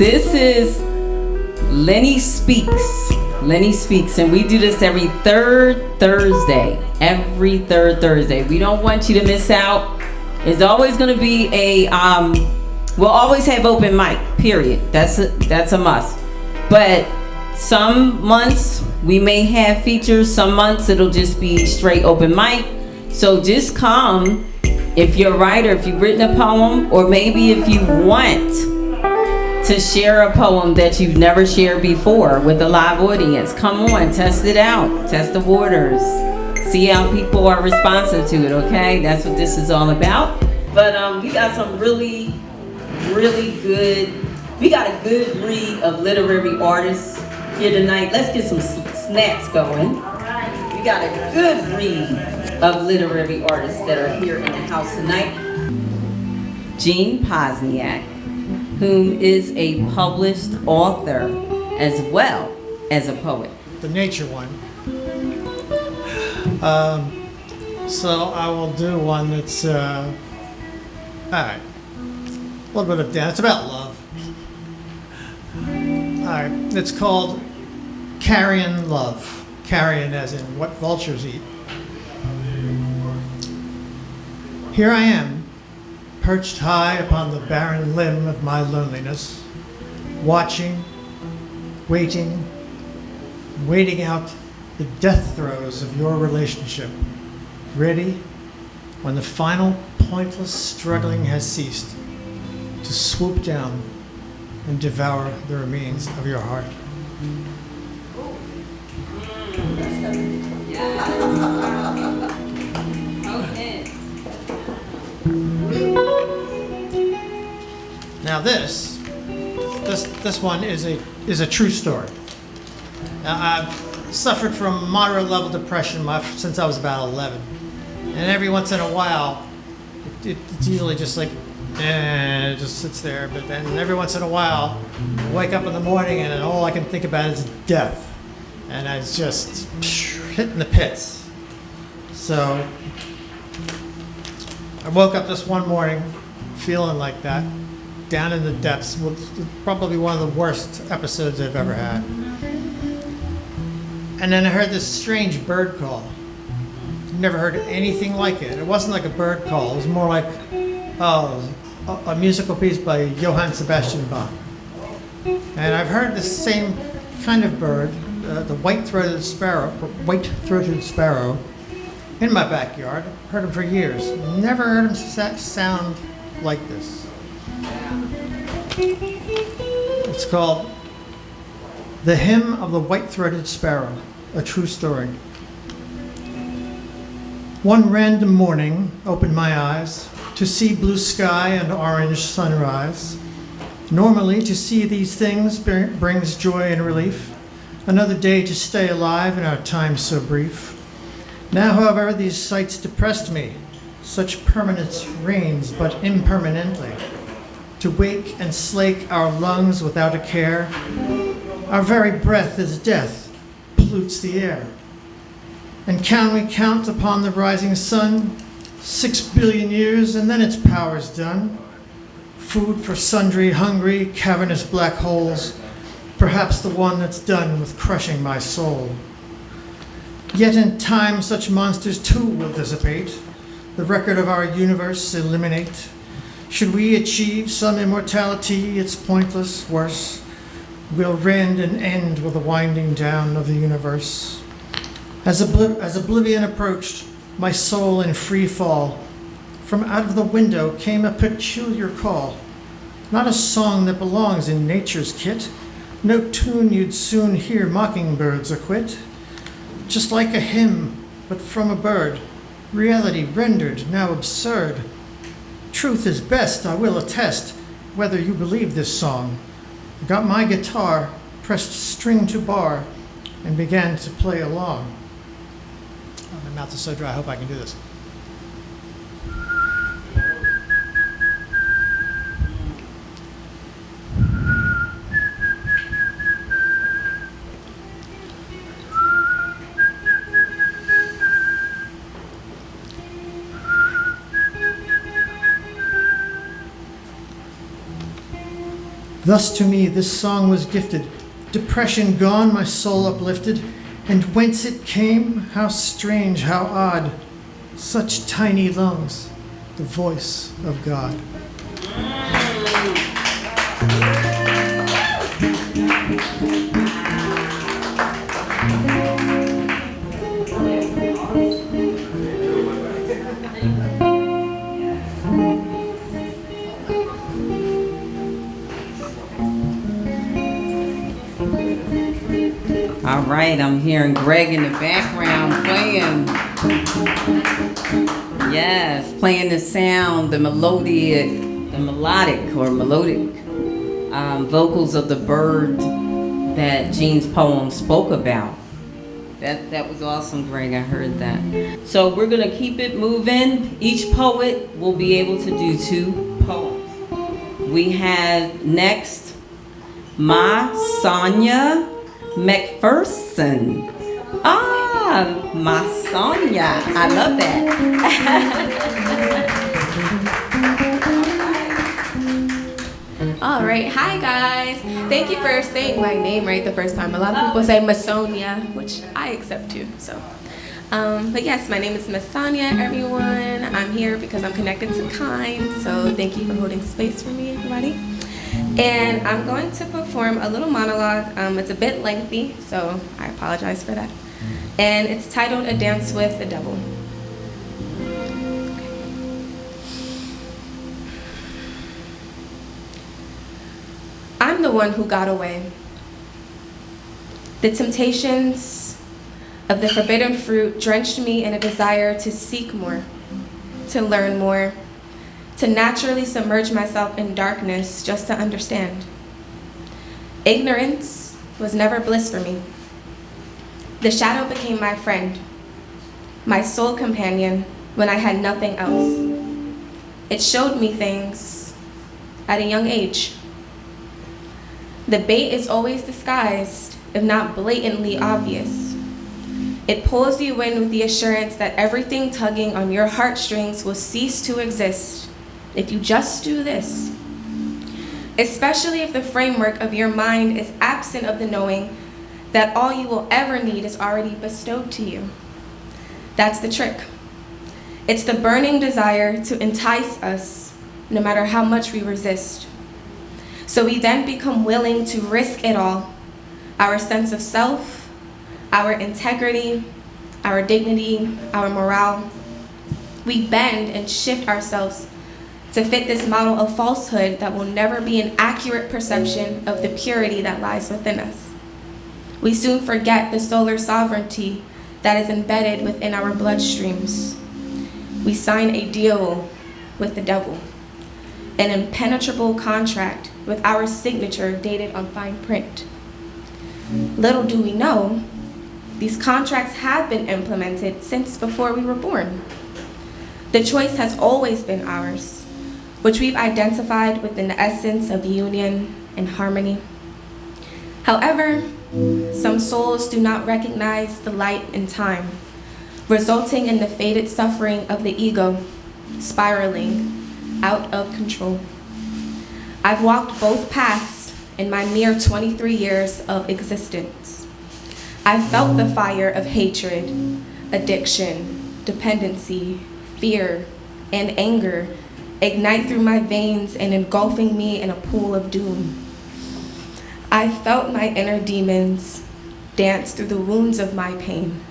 This is Lenni Speaks. Lenni Speaks, and we do this every third Thursday. Every third Thursday. We don't want you to miss out. There's always going to be a we'll always have open mic. Period. That's a must. But some months we may have features. Some months it'll just be straight open mic. So just come if you're a writer, if you've written a poem, or maybe if you want to share a poem that you've never shared before with a live audience. Come on, test it out. Test the waters. See how people are responsive to it, okay? That's what this is all about. But we got some really good, we got a good breed of literary artists here tonight. Let's get some snaps going. We got a good breed of literary artists that are here in the house tonight. Jean Posniak, whom is a published author as well as a poet. The nature one. So I will do one that's, all right, a little bit of dance. It's about love. All right, it's called Carrion Love. Carrion as in what vultures eat. Here I am, perched high upon the barren limb of my loneliness, watching, waiting out the death throes of your relationship, ready when the final pointless struggling has ceased to swoop down and devour the remains of your heart. Now this one is a true story. Now, I've suffered from moderate level depression since I was about 11, and every once in a while, it's usually just like, it just sits there. But then every once in a while, I wake up in the morning and then all I can think about is death, and it's just hitting the pits. So I woke up this one morning feeling like that, down in the depths. Probably one of the worst episodes I've ever had. And then I heard this strange bird call. Never heard anything like it. It wasn't like a bird call. It was more like a musical piece by Johann Sebastian Bach. And I've heard the same kind of bird, the white-throated sparrow, in my backyard. I've heard him for years. Never heard him sound like this. It's called The Hymn of the White-Throated Sparrow, a true story. One random morning, opened my eyes to see blue sky and orange sunrise. Normally, to see these things brings joy and relief. Another day to stay alive in our time so brief. Now, however, these sights depressed me. Such permanence reigns but impermanently. To wake and slake our lungs without a care. Our very breath is death, pollutes the air. And can we count upon the rising sun? 6 billion years, and then its power's done. Food for sundry hungry, cavernous black holes. Perhaps the one that's done with crushing my soul. Yet in time such monsters too will dissipate. The record of our universe eliminate. Should we achieve some immortality, it's pointless, worse. We'll rend and end with the winding down of the universe. As oblivion approached, my soul in free fall, from out of the window came a peculiar call. Not a song that belongs in nature's kit, no tune you'd soon hear mockingbirds acquit. Just like a hymn, but from a bird, reality rendered, now absurd. Truth is best, I will attest, whether you believe this song. Got my guitar, pressed string to bar, and began to play along. Oh, my mouth is so dry, I hope I can do this. Thus to me this song was gifted, depression gone, my soul uplifted, and whence it came, how strange, how odd, such tiny lungs, the voice of God. All right, I'm hearing Greg in the background playing. Yes, playing the sound, the melodic vocals of the bird that Jean's poem spoke about. That was awesome, Greg. I heard that. So we're gonna keep it moving. Each poet will be able to do 2 poems. We have next Ma Sonia McPherson. Ma Sonia. I love that. All right, hi guys. Thank you for saying my name right the first time. A lot of people say Masonia, which I accept too. So, but yes, my name is Masonia, everyone. I'm here because I'm connected to Kind. So thank you for holding space for me, everybody. And I'm going to perform a little monologue. It's a bit lengthy, so I apologize for that. And it's titled "A Dance with the Devil." I'm the one who got away. The temptations of the forbidden fruit drenched me in a desire to seek more, to learn more, to naturally submerge myself in darkness just to understand. Ignorance was never bliss for me. The shadow became my friend, my soul companion when I had nothing else. It showed me things at a young age. The bait is always disguised, if not blatantly obvious. It pulls you in with the assurance that everything tugging on your heartstrings will cease to exist if you just do this. Especially if the framework of your mind is absent of the knowing that all you will ever need is already bestowed to you. That's the trick. It's the burning desire to entice us, no matter how much we resist. So we then become willing to risk it all, our sense of self, our integrity, our dignity, our morale. We bend and shift ourselves to fit this model of falsehood that will never be an accurate perception of the purity that lies within us. We soon forget the solar sovereignty that is embedded within our bloodstreams. We sign a deal with the devil, an impenetrable contract with our signature dated on fine print. Little do we know, these contracts have been implemented since before we were born. The choice has always been ours, which we've identified within the essence of union and harmony. However, some souls do not recognize the light in time, resulting in the faded suffering of the ego, spiraling out of control. I've walked both paths in my mere 23 years of existence. I felt the fire of hatred, addiction, dependency, fear, and anger ignite through my veins and engulfing me in a pool of doom. I felt my inner demons dance through the wounds of my pain,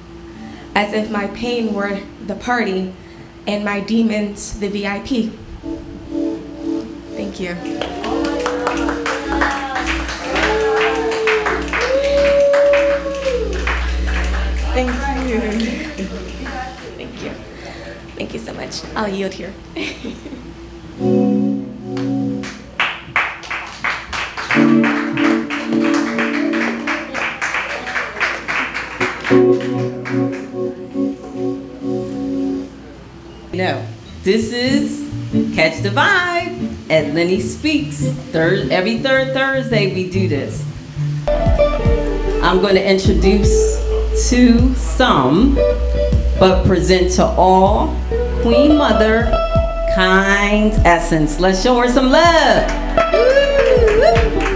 as if my pain were the party and my demons the VIP. Thank you. Thank you. Thank you. Thank you so much. I'll yield here. No, this is Catch the Vibe at Lenni Speaks. Every third Thursday we do this. I'm going to introduce to some, but present to all, Queen Mother, Kind Essence. Let's show her some love. Woo!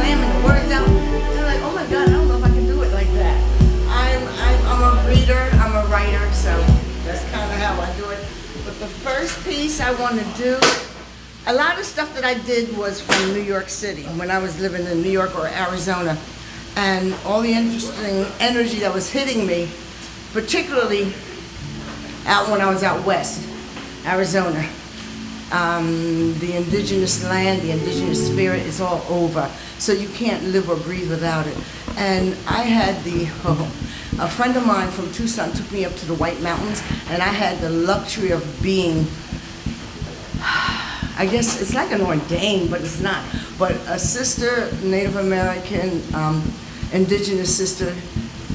slamming the words out. And I'm like, oh my God, I don't know if I can do it like that. I'm a reader, I'm a writer, so that's kind of how I do it. But the first piece I want to do, a lot of stuff that I did was from New York City when I was living in New York or Arizona. And all the interesting energy that was hitting me, particularly out when I was out west, Arizona. The indigenous land, the indigenous spirit is all over. So you can't live or breathe without it. And I had a friend of mine from Tucson took me up to the White Mountains, and I had the luxury of being, I guess it's like an ordained, but it's not. But a sister, Native American, indigenous sister,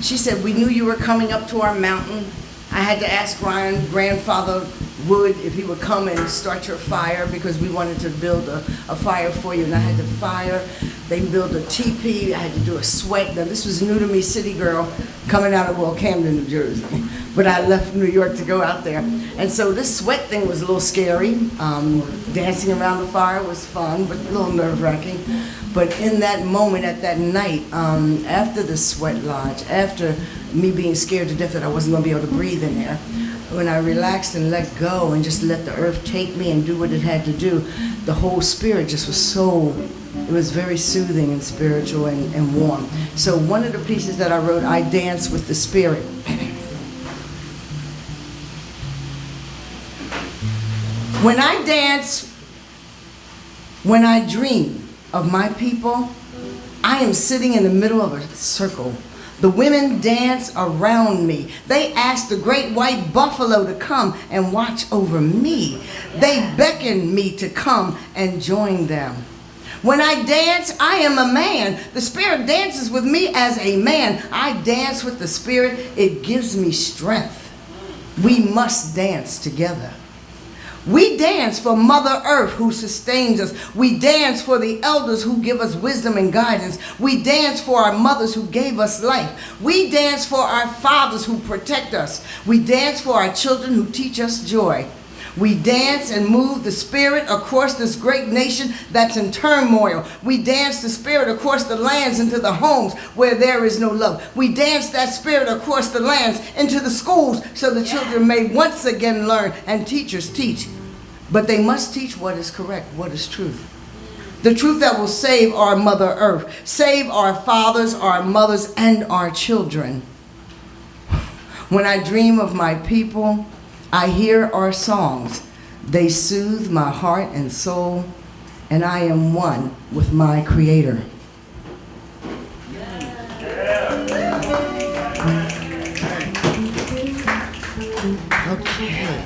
she said, we knew you were coming up to our mountain. I had to ask Ryan, grandfather Wood, if he would come and start your fire because we wanted to build a fire for you. And I had to fire. They built a teepee. I had to do a sweat. Now this was new to me, city girl, coming out of, well, Camden, New Jersey. But I left New York to go out there. And so this sweat thing was a little scary. Dancing around the fire was fun, but a little nerve-wracking. But in that moment, at that night, after the sweat lodge, after me being scared to death that I wasn't going to be able to breathe in there, when I relaxed and let go and just let the earth take me and do what it had to do, the whole spirit just was so, it was very soothing and spiritual and warm. So one of the pieces that I wrote, I Dance with the Spirit. When I dance, when I dream of my people, I am sitting in the middle of a circle. The women dance around me. They ask the great white buffalo to come and watch over me. They beckon me to come and join them. When I dance, I am a man. The spirit dances with me as a man. I dance with the spirit. It gives me strength. We must dance together. We dance for Mother Earth who sustains us. We dance for the elders who give us wisdom and guidance. We dance for our mothers who gave us life. We dance for our fathers who protect us. We dance for our children who teach us joy. We dance and move the spirit across this great nation that's in turmoil. We dance the spirit across the lands into the homes where there is no love. We dance that spirit across the lands into the schools so the children may once again learn and teachers teach. But they must teach what is correct, what is truth. The truth that will save our Mother Earth, save our fathers, our mothers, and our children. When I dream of my people, I hear our songs. They soothe my heart and soul, and I am one with my Creator. Okay.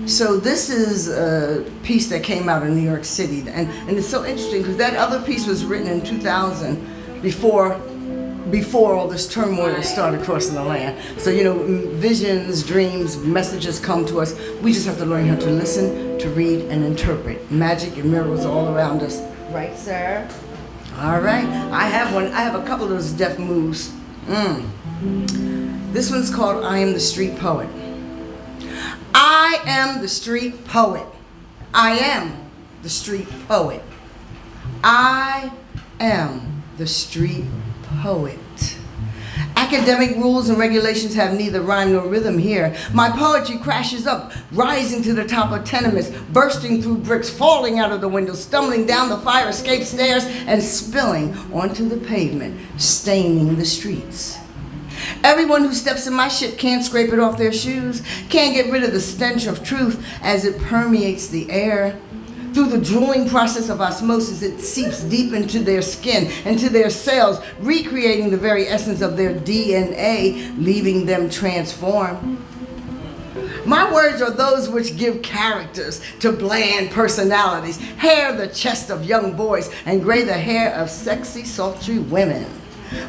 So this is a piece that came out of New York City, and it's so interesting because that other piece was written in 2000 before all this turmoil started crossing the land. So, you know, visions, dreams, messages come to us. We just have to learn how to listen, to read, and interpret. Magic and miracles all around us. Right, sir? All right. I have one. I have a couple of those deaf moves. This one's called I Am the Street Poet. I am the street poet. I am the street poet. I am the street poet. Academic rules and regulations have neither rhyme nor rhythm here. My poetry crashes up, rising to the top of tenements, bursting through bricks, falling out of the windows, stumbling down the fire escape stairs, and spilling onto the pavement, staining the streets. Everyone who steps in my shit can't scrape it off their shoes, can't get rid of the stench of truth as it permeates the air. Through the drooling process of osmosis, it seeps deep into their skin, into their cells, recreating the very essence of their DNA, leaving them transformed. My words are those which give characters to bland personalities, hair the chest of young boys, and gray the hair of sexy, sultry women.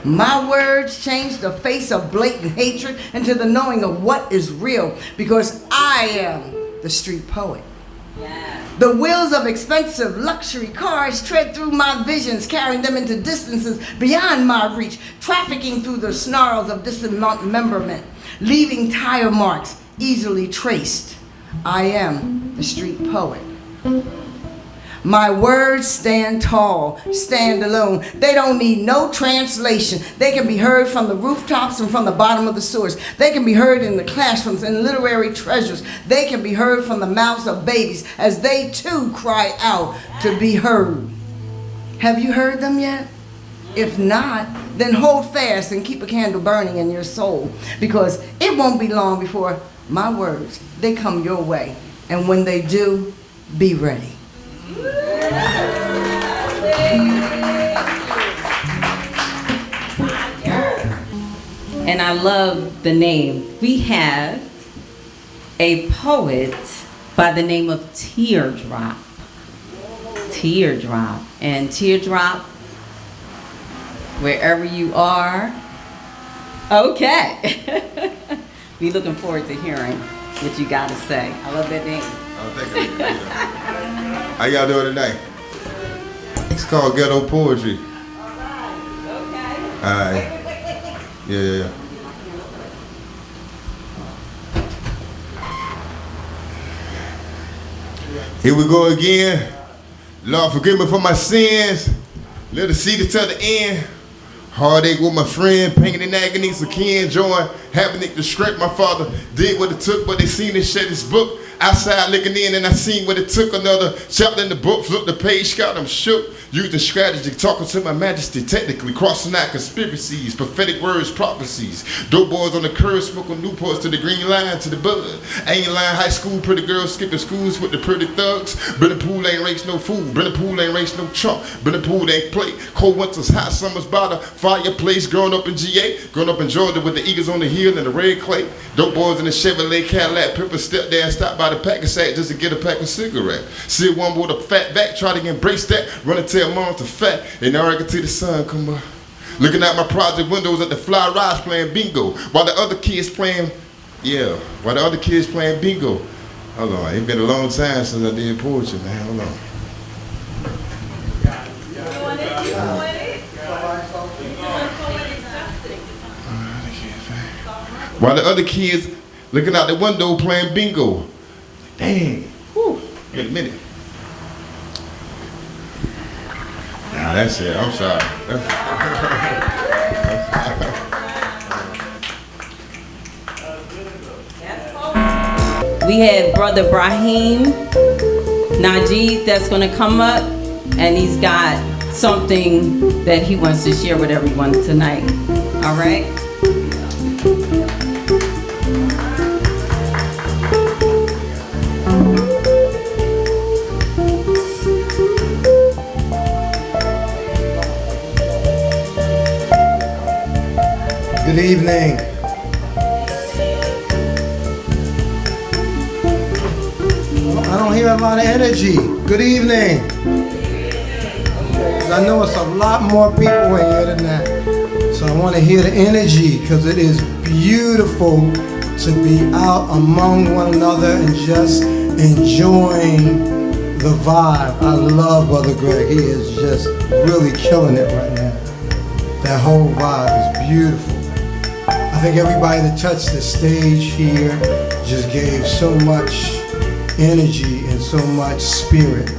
My words change the face of blatant hatred into the knowing of what is real, because I am the street poet. Yeah. The wheels of expensive luxury cars tread through my visions, carrying them into distances beyond my reach, trafficking through the snarls of dismemberment, leaving tire marks easily traced. I am the street poet. My words stand tall, stand alone. They don't need no translation. They can be heard from the rooftops and from the bottom of the sewers. They can be heard in the classrooms and literary treasures. They can be heard from the mouths of babies as they too cry out to be heard. Have you heard them yet? If not, then hold fast and keep a candle burning in your soul, because it won't be long before my words, they come your way. And when they do, be ready. And I love the name. We have a poet by the name of Teardrop. Teardrop. And Teardrop, wherever you are, okay. Be looking forward to hearing what you got to say. I love that name. How y'all doing tonight? It's called Ghetto Poetry. Okay. Alright. Yeah. Here we go again. Lord, forgive me for my sins. Let us see to the end. Heartache with my friend, pain and agony, so kin join. Having it to scrape my father. Did what it took, but they seen it shed his book. Outside looking in, and I seen what it took. Another chapter in the book, flipped the page, got them shook. Using strategy, talking to my majesty, technically crossing out conspiracies, prophetic words, prophecies. Dope boys on the curb, smoking Newports to the green line, to the bud. Ain't lying, high school, pretty girls skipping schools with the pretty thugs. Been a pool, ain't race no fool. Been a pool, ain't race no chump. Been a pool, ain't play. Cold winters, hot summers by the fireplace. Growing up in GA, growing up in Georgia with the Eagles on the hill and the red clay. Dope boys in the Chevrolet Cadillac, Pippa stepped there and stopped by the pack and sack just to get a pack of cigarette. See one with a fat back, try to embrace that, run and tell mom to fat, and now I can see the sun come up. Looking out my project windows at the fly rides playing bingo, while the other kids playing, bingo. Hold on, it's been a long time since I did poetry, man, hold on. While the other kids looking out the window playing bingo. Dang, whew, wait a minute. Nah, that's it, I'm sorry. We have Brother Ibrahim Najee that's going to come up, and he's got something that he wants to share with everyone tonight. All right? Good evening. I don't hear a lot of energy. Good evening. I know it's a lot more people in here than that. So I want to hear the energy, because it is beautiful to be out among one another and just enjoying the vibe. I love Brother Greg. He is just really killing it right now. That whole vibe is beautiful. I think everybody that touched the stage here just gave so much energy and so much spirit.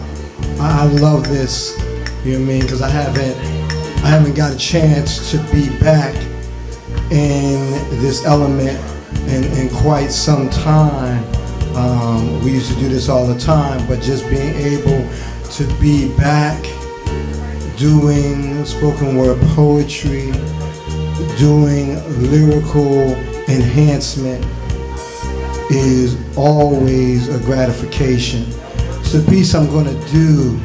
I love this, you know what I mean? Because I haven't got a chance to be back in this element in quite some time. We used to do this all the time, but just being able to be back doing spoken word poetry, doing lyrical enhancement is always a gratification. So the piece I'm gonna do,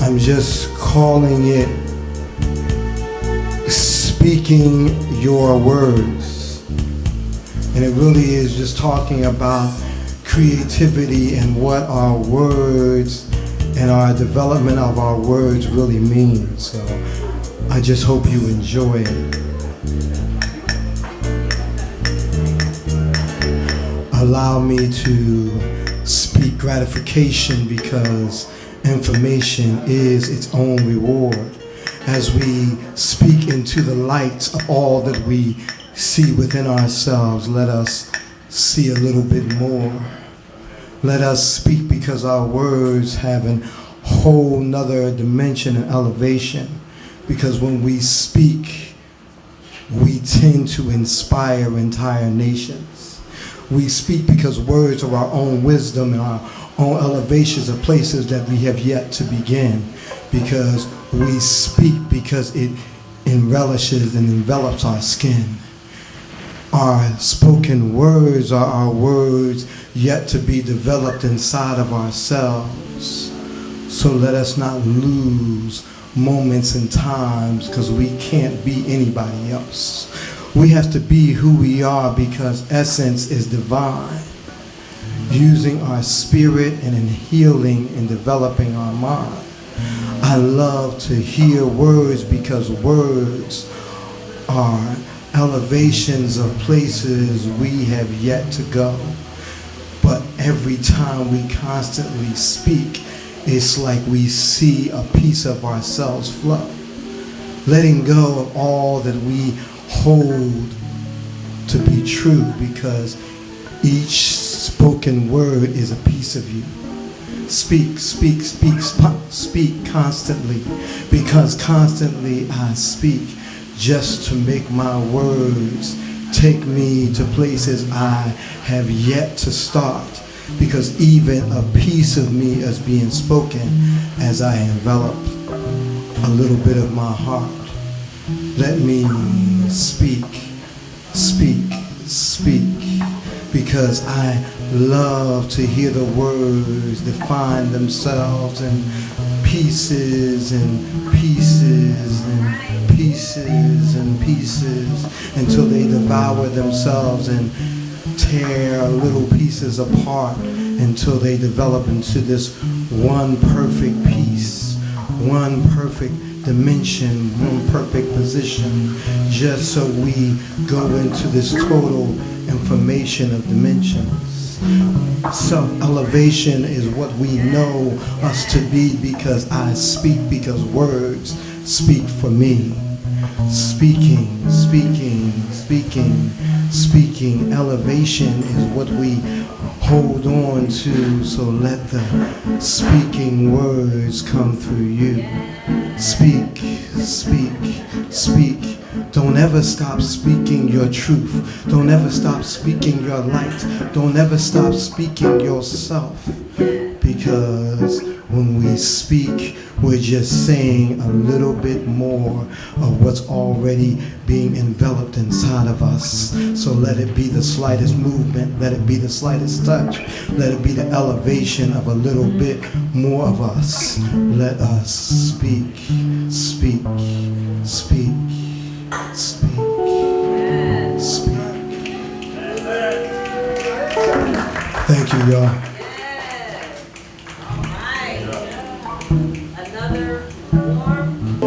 I'm just calling it Speaking Your Words. And it really is just talking about creativity and what our words and our development of our words really mean. So I just hope you enjoy it. Allow me to speak gratification, because information is its own reward. As we speak into the light of all that we see within ourselves, let us see a little bit more. Let us speak because our words have a whole nother dimension and elevation. Because when we speak, we tend to inspire entire nations. We speak because words are our own wisdom and our own elevations of places that we have yet to begin. Because we speak because it relishes and envelops our skin. Our spoken words are our words yet to be developed inside of ourselves. So let us not lose moments and times because we can't be anybody else. We have to be who we are because essence is divine. Using our spirit and in healing and developing our mind. I love to hear words because words are elevations of places we have yet to go. But every time we constantly speak, it's like we see a piece of ourselves flow. Letting go of all that we hold to be true because each spoken word is a piece of you. Speak, speak, speak, speak constantly because constantly I speak just to make my words take me to places I have yet to start because even a piece of me is being spoken as I envelop a little bit of my heart. Let me speak, speak, speak because I love to hear the words define themselves in pieces and pieces and pieces and pieces until they devour themselves and tear little pieces apart until they develop into this one perfect piece, one perfect dimension, one perfect position, just so we go into this total information of dimensions. Self-elevation is what we know us to be because I speak because words speak for me. Speaking, speaking, speaking, speaking. Elevation is what we hold on to, so let the speaking words come through you. Speak, speak, speak. Don't ever stop speaking your truth. Don't ever stop speaking your light. Don't ever stop speaking yourself. Because when we speak, we're just saying a little bit more of what's already being enveloped inside of us. So let it be the slightest movement. Let it be the slightest touch. Let it be the elevation of a little bit more of us. Let us speak, speak, speak. Speak. Speak. Thank you, y'all. All right. Another warm.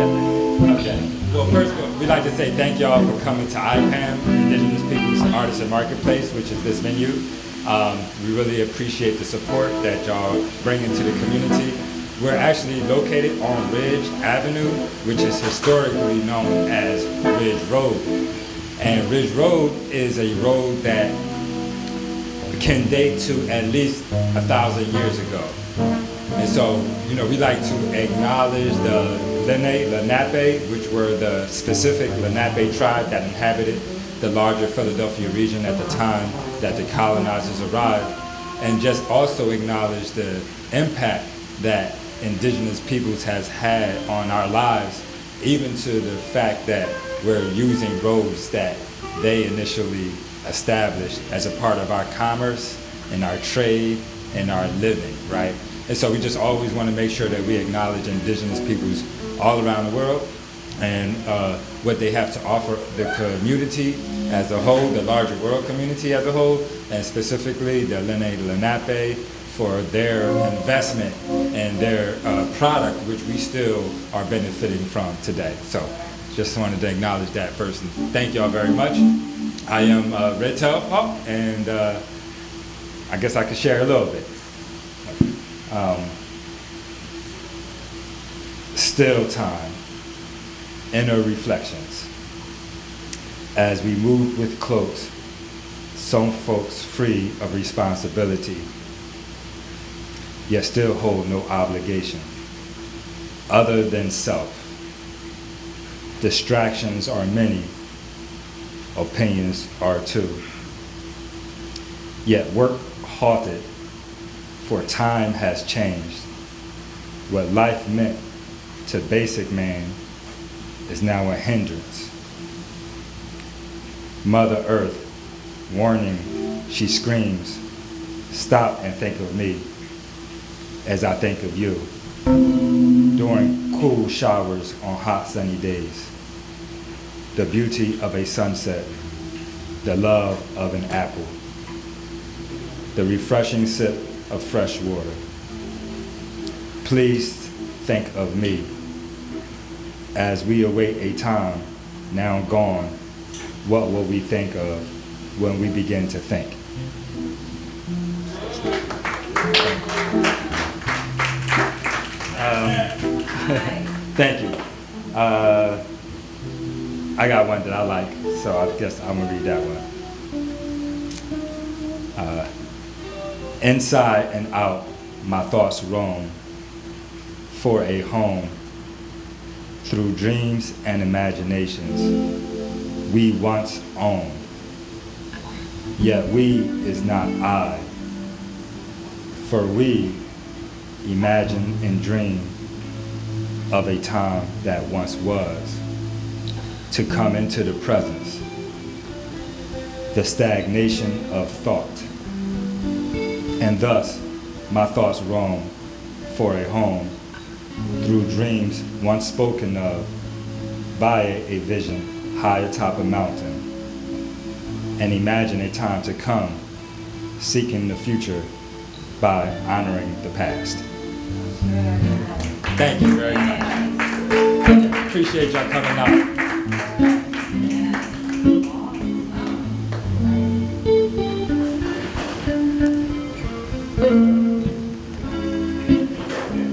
Okay. Well, first, we'd like to say thank y'all for coming to IPam, Indigenous Peoples Artists and Marketplace, which is this venue. We really appreciate the support that y'all bring into the community. We're actually located on Ridge Avenue, which is historically known as Ridge Road. And Ridge Road is a road that can date to at least 1,000 years ago. And so, you know, we like to acknowledge the Lenape, which were the specific Lenape tribe that inhabited the larger Philadelphia region at the time that the colonizers arrived, and just also acknowledge the impact that Indigenous peoples has had on our lives, even to the fact that we're using roads that they initially established as a part of our commerce and our trade and our living, right? And so we just always want to make sure that we acknowledge Indigenous peoples all around the world and what they have to offer the community as a whole, the larger world community as a whole, and specifically the Lenape for their investment and their product, which we still are benefiting from today. So just wanted to acknowledge that first. And thank y'all very much. I am Red Tail, and I guess I could share a little bit. Still time, inner reflections. As we move with cloaks, some folks free of responsibility. yet still hold no obligation other than self. Distractions are many, opinions are too. Yet work halted, for time has changed. What life meant to basic man is now a hindrance. Mother Earth, warning, she screams, stop and think of me as I think of you. During cool showers on hot sunny days, the beauty of a sunset, the love of an apple, the refreshing sip of fresh water. Please think of me as we await a time now gone. What will we think of when we begin to think? Thank you. I got one that I like, so I guess I'm gonna read that one. Inside and out, my thoughts roam for a home. Through dreams and imaginations we once owned. Yet we is not I, for we imagine and dream of a time that once was, to come into the presence, the stagnation of thought. And thus my thoughts roam for a home through dreams once spoken of via a vision high atop a mountain, and imagine a time to come, seeking the future by honoring the past. Thank you very much. Appreciate y'all coming out.